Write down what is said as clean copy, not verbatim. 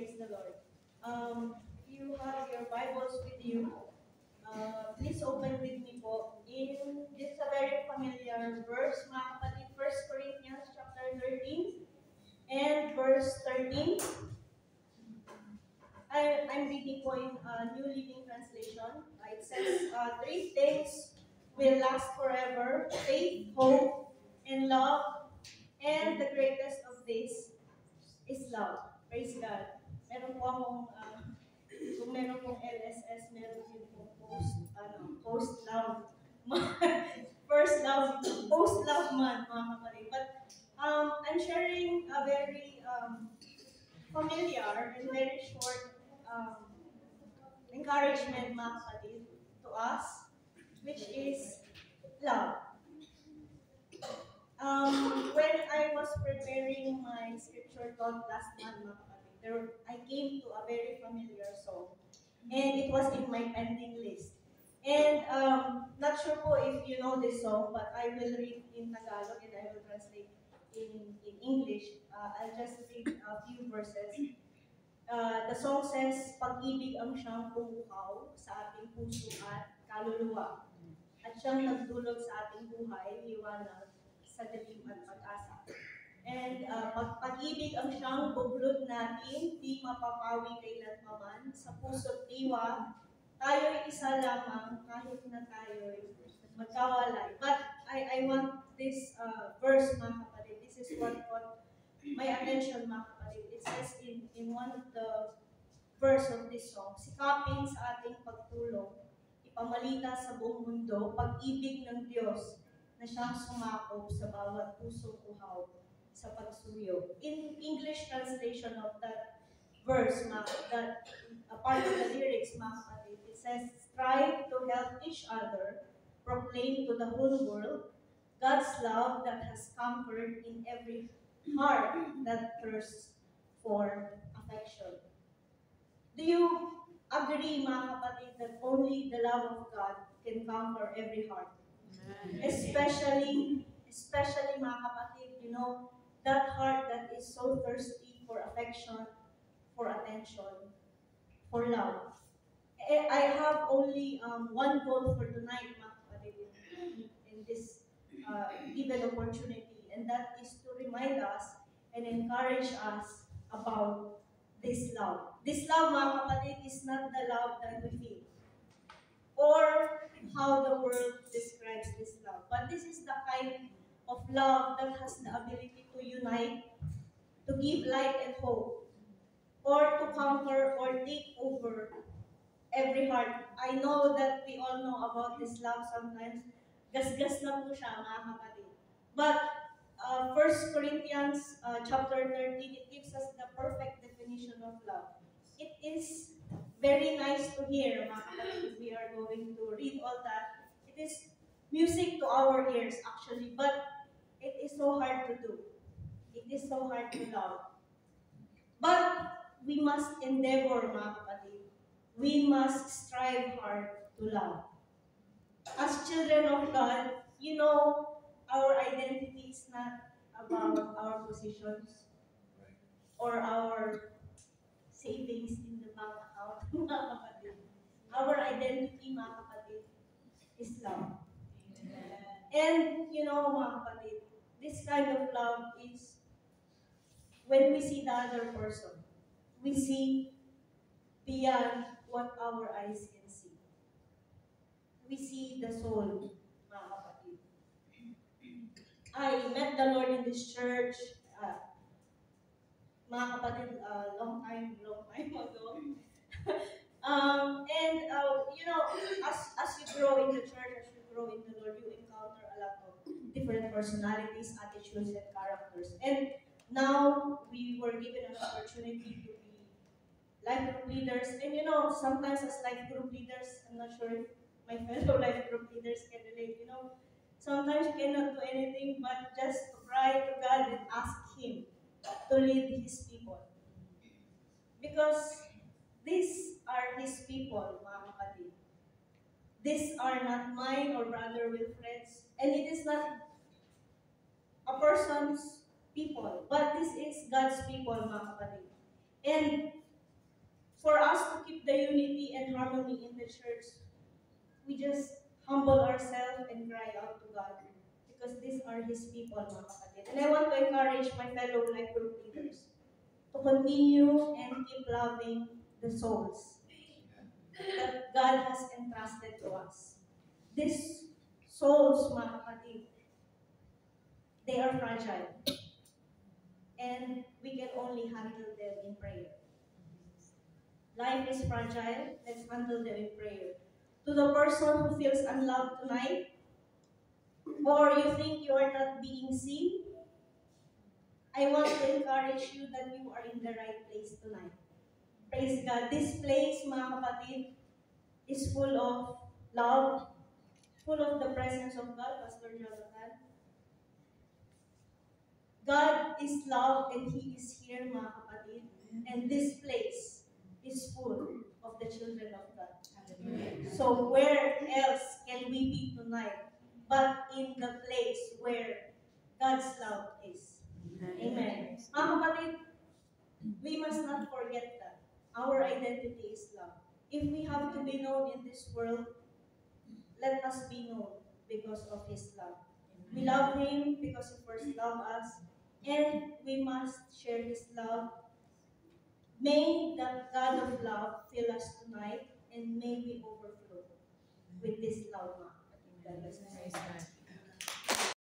Praise the Lord. If you have your Bibles with you, please open with me po. This is a very familiar verse, mga kapatid, 1 Corinthians chapter 13 and verse 13. I'm reading po in New Living Translation. It says, three things will last forever: faith, hope, and love. And the greatest of these is love. Praise God. Meron po akong, kung meron pong LSS, meron din pong post-love month. First love, post-love month, mga kapatid. But I'm sharing a very familiar and very short encouragement, mga kapatid, to us, which is love. When I was preparing my scripture talk last month, mga kapatid, I came to a very familiar song. And it was in my pending list. And not sure po if you know this song, but I will read in Tagalog and I will translate in English. I'll just read a few verses. The song says, "Pag-ibig ang siyang pumukaw sa ating puso at kaluluwa, at siyang nagdulog sa ating buhay, liwanag sa dilim at pag-asa." And pag-ibig ang siyang buglod natin, di mapapawi kailanman, sa puso't diwa, tayo'y isa lamang kahit na tayo'y magkawalay. But I want this verse, mga kapatid. This is what my attention, mga kapatid. It says in one of the verse of this song, "Sikapin sa ating pagtulong, ipamalita sa buong mundo, pag-ibig ng Diyos na siyang sumakop sa bawat pusong uhaw sa pagsuyo." In English translation of that verse, that part of the lyrics, mga kapatid, it says, "Strive to help each other, proclaim to the whole world God's love that has conquered in every heart that thirsts for affection." Do you agree, mga kapatid, that only the love of God can conquer every heart? Especially, mga kapatid, that heart that is so thirsty for affection, for attention, for love. I have only one goal for tonight, mga kapatid, in this given opportunity, and that is to remind us and encourage us about this love. This love, mga kapatid, is not the love that we feel or how the world describes this love. But this is the kind of love that has the ability to unite, to give light and hope, or to conquer or take over every heart. I know that we all know about this love sometimes. Gas-gas na po siya, mga kapatid. But 1 Corinthians chapter 13, it gives us the perfect definition of love. It is very nice to hear, mga kapatid, if we are going to read all that. It is music to our ears, actually, but it is so hard to do. It is so hard to love. But we must endeavor, mga kapatid. We must strive hard to love. As children of God, our identity is not about our positions or our savings in the bank account, mga kapatid. Our identity, mga kapatid, is love. And, mga kapatid, this kind of love is when we see the other person, we see beyond what our eyes can see. We see the soul, mga kapatid. I met the Lord in this church, mga kapatid, long time ago. As you grow in the church, as you grow in the Lord, you encounter a lot of different personalities, attitudes, and characters. And now we were given an opportunity to be life group leaders. And sometimes as life group leaders, I'm not sure if my fellow life group leaders can relate. Sometimes you cannot do anything but just cry to God and ask Him to lead His people. Because these are His people, mga kapatid. These are not mine or Brother Wilfred's, and it is not a person's people, but this is God's people, mga kapatid. And for us to keep the unity and harmony in the church, we just humble ourselves and cry out to God. Because these are His people, mga kapatid. And I want to encourage my fellow life group leaders to continue and keep loving the souls that God has entrusted to us. These souls, mga kapatid, they are fragile. And we can only handle them in prayer. Life is fragile. Let's handle them in prayer. To the person who feels unloved tonight, or you think you are not being seen, I want to encourage you that you are in the right place tonight. Praise God. This place, mga kapatid, is full of love, full of the presence of God, Pastor Jonathan. God is love and He is here, mga kapatid. And this place is full of the children of God. So where else can we be tonight but in the place where God's love is? Amen. Mga kapatid, we must not forget that. Our identity is love. If we have to be known in this world, let us be known because of His love. We love Him because He first loved us, and we must share His love. May the God of love fill us tonight, and may we overflow with this love. God bless us.